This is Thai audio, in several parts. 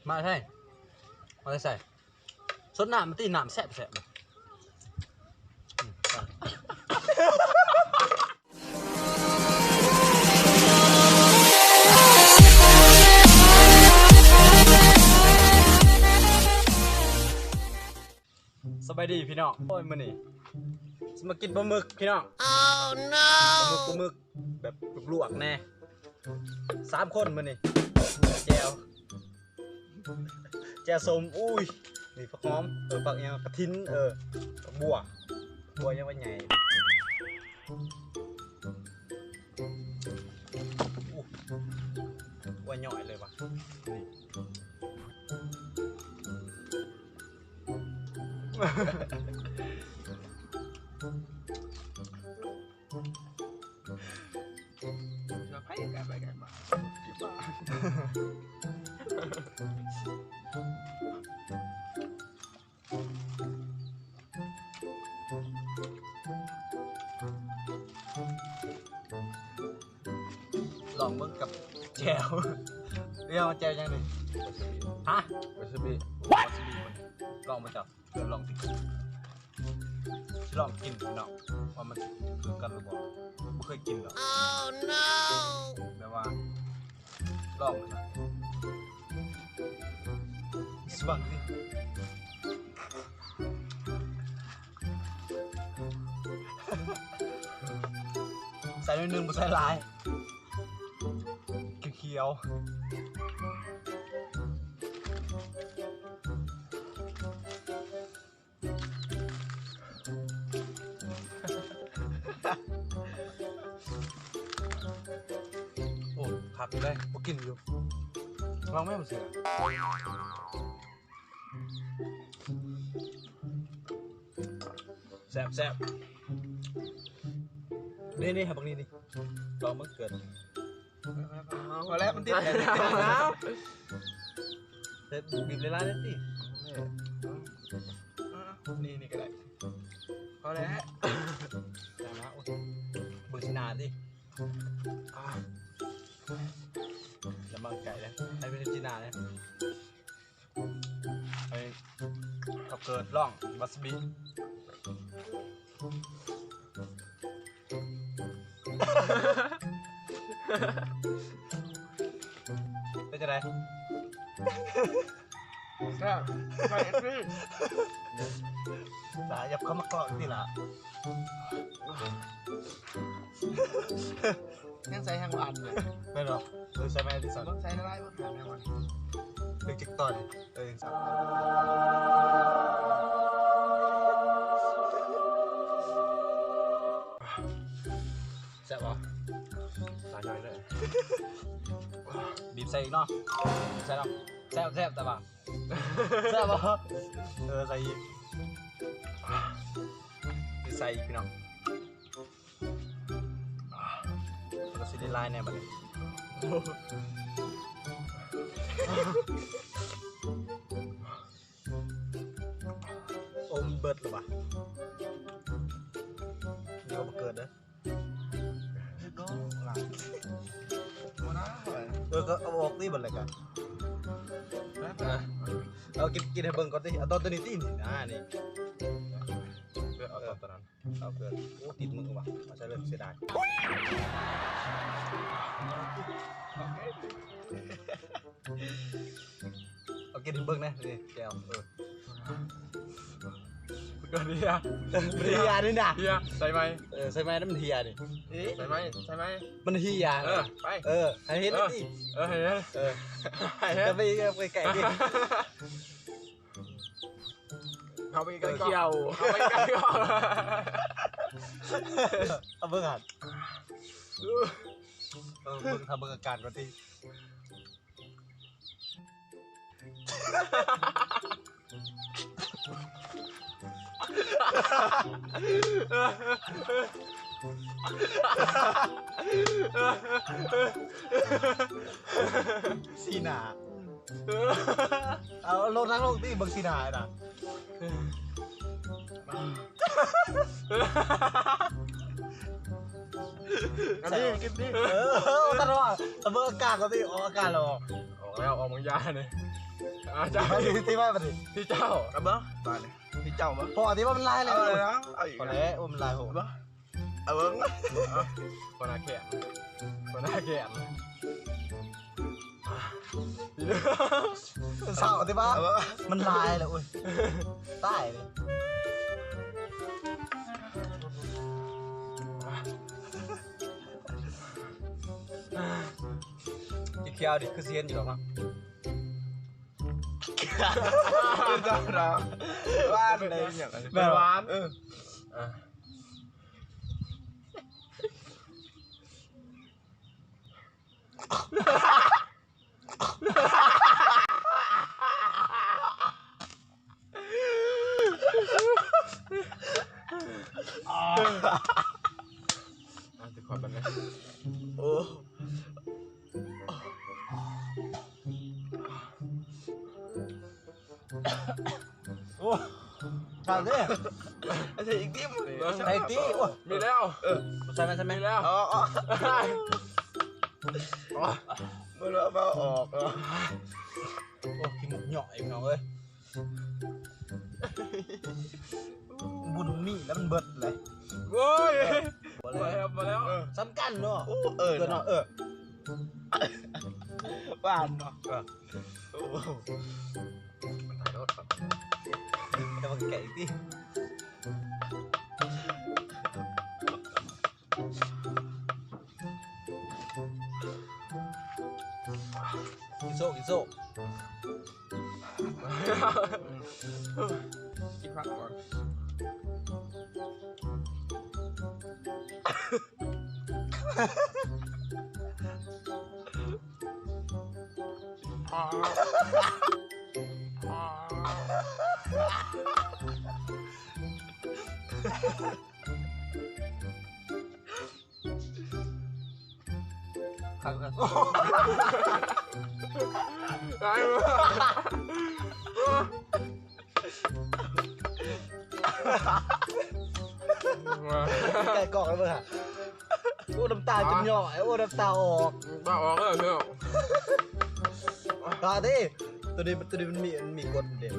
มาใช่มาใส่สดน้ำมันตีน้ำแซ่บสบายดีพี่น้องโอ้ยมื้อนี้จะมากินปลาหมึกพี่น้อง Oh no ปลาหมึกแบบลวกๆแน่3 คนมื้อนี้แจวส้มอุ้ยนี่ผักหอมผักยังกระถินผักบัวยังว่าใหญ่ว่าหน่อยเลยว่ะไปกันมาลองเบิ่งกับแจวเรียกว่าแจวยังไงฮะวาซาบิลองมาจับเดี๋ยวลองกินเนาะว่ามันคือกันหรือเปล่าไม่เคยกินหรอก Oh no แปลว่าลองนะสบังสิใส่นิดนึงไม่ใส่หลายเขียวโอ้ผักเลยพวกกินอยู่ลองไม่มาเสือแซ่บนี่ครับพวกนี้ลองมันเกิดพอแล้วมันติดแล้วเด็ดบีบเลยล่ะเด็ดดินี่ก็ได้พอแล้วนะโอ้ยเบอร์ชินาดิแล้วมังไก่เลยให้เป็นชินาเลยไอ้ขับเกิดร่องวาซาบิเป็นจะไรแซ่บไปสิ สายยับเข้ามาเกาะนี่ล่ะ ยังใส่ทางวันเลย ไม่หรอกใช่ไหมที่สัน ใส่อะไรบ้างทางวัน เรื่องจิกตอนสันแซ่บปะตายหน่อยเลยบีบใส่อีกเนาะใส่เนาะแซ่บแต่ว่าแซ่บปะใส่อีกใส่อีกพี่น้องเราสิได้ลายแน่บัดนี้อมเบิดหรือเปล่านี่ก็มาเกิดนะ ก็หลังมานะ ก็เอาออกนี่หมดเลยกันเอากินให้เบิ่งก่อนดิเอาตอนตัวนี้ตีนี่นี่เอาตอนนั้นเอาเกิดโอ้ติดมือว่ะมาใช้เลยเสียดายเอากินให้เบิ่งนะนี่แก้วก็เฮีย เฮียนี่นะ เฮียใส่ไหม ใส่ไหมนั่นมันเฮียดิ ใส่ไหมมันเฮียไปให้เห็นดิ เห็นจะไปไก่ดิ เขาไปไก่เกี่ยวเขาไปไก่เกี่ยว เอาเบิ่งหันเบิ่งทำเบิ่งอาการก่อนดิสีหนาเอาลงทั้งโลกที่เบิ่งสีหนาน่ะ เ อันนี้กินดิ ตลอดตะเบิกอากาศก็ดิออกอากาศหรอ ออกแล้วออกมังยาเนี่ยอาจารย์ ที่ว่าปฏิ พี่เจ้าเอาบ้าตายเลยพี่เจ้าบ้า พอที่ว่ามันลายเลย เอาเลยนะเอาอีก พอแล้วมันลายผม บ้าเอาเบิ้งคนหน้าแก่คนหน้าแก่ เศร้าที่ว่ามันลายเลยอุ้ยใต้เลยจิเคียวดิคือเซียนอยู่หรอกมั้ง เจ้าเราบ้านเลยอย่างไรเป็นร้านจะขอแบบนี้โอ้ โอ้ทางนี้ ไอ้อีกทีม ไทยตีโอ้ มีแล้วใช่ไหมใช่ไหม มีแล้วเมื่อเราออก โอ้กินหมกเหยาะเองน้องเอ้ยบุญมีแล้วมันเบิดเลย โว้ย มาแล้วสำคัญเนาะเนาะบ้านเนาะถ่ายรถ แต่มันแก่อีกทีกินโซ่กินผักก่อนขังกัน ไอ้ไก่กอกแล้วมึงอะโอ้น้ำตาจนหย่อโอ้น้ำตาออก บ้าออกแล้วเพื่อน ตาดิตัวนี้มันมีกฎเด่น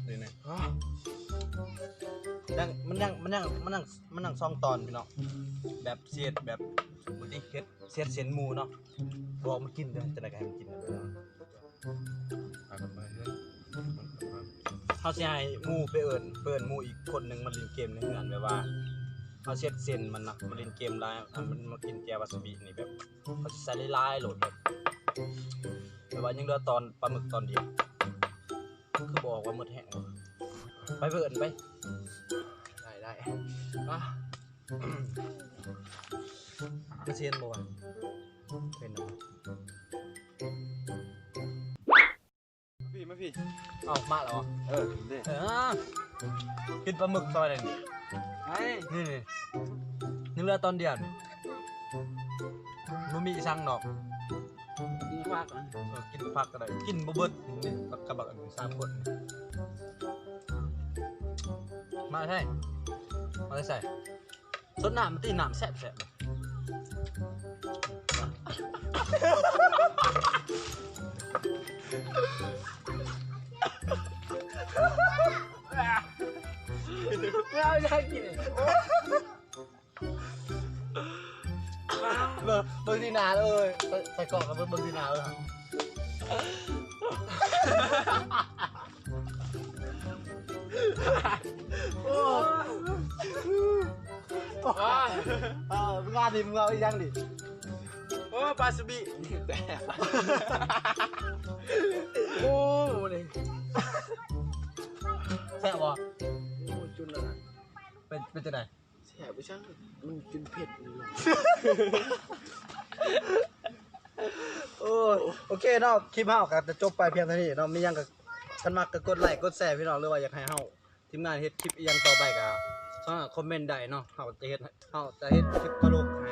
นี่นะนั่งซองตอนพี่น้องแบบเสียดแบบบางทีเสียดเสียนหมูเนาะบอกมันกินเด้อจะได้ให้มันกินเด้อเขาสิให้หมูไปเอิญหมูอีกคนหนึ่งมาเล่นเกมในงานแบบว่าเขาเสียดเส้นมันนะมาเล่นเกมไลน์มันมากินแกวาซาบินี่แบบเขาใส่ลายๆโหลดแบบว่ายังเหลือตอนปลาหมึกตอนเดียวคือบอกว่าหมดแห้งไปเอิญไปได้มาเซียนบ่วะเป็นอะไรมาพี่เอ้ามาแล้วนี่กินปลาหมึกซอยเลยนี่นี่เหลือตอนเดียวมันมีสั่งดอกกินผักกินผักก็ได้กินบ่เบิดนี่กระบัก3 คนมาใช่มาใส่สดน้ำมันตีน้ำแซ่บไม่เอาจะกินเบอร์ดีนาเลยใส่กล่องกับเบอร์ดีนาเลยโอ้มึงงานดิมึงเอาอีกยังดิ โอ้ปลาสบีโอ้เลย แซ่บบ่ โอ้จุนอะไร เป็นจะไหน แซ่บไปช่างมันกินเผ็ดเลย โอเคเนาะคลิปเฮาก็จะจบไปเพียงเท่านี้เนาะมีหยังก็กันมักก็กดไลค์กดแชร์พี่น้องหรือว่าอยากให้เฮาทีมงานเฮ็ดคลิปอีหยังต่อไปก็คอมเมนต์ได้เนาะเฮาจะเฮ็ดคลิปตลกให้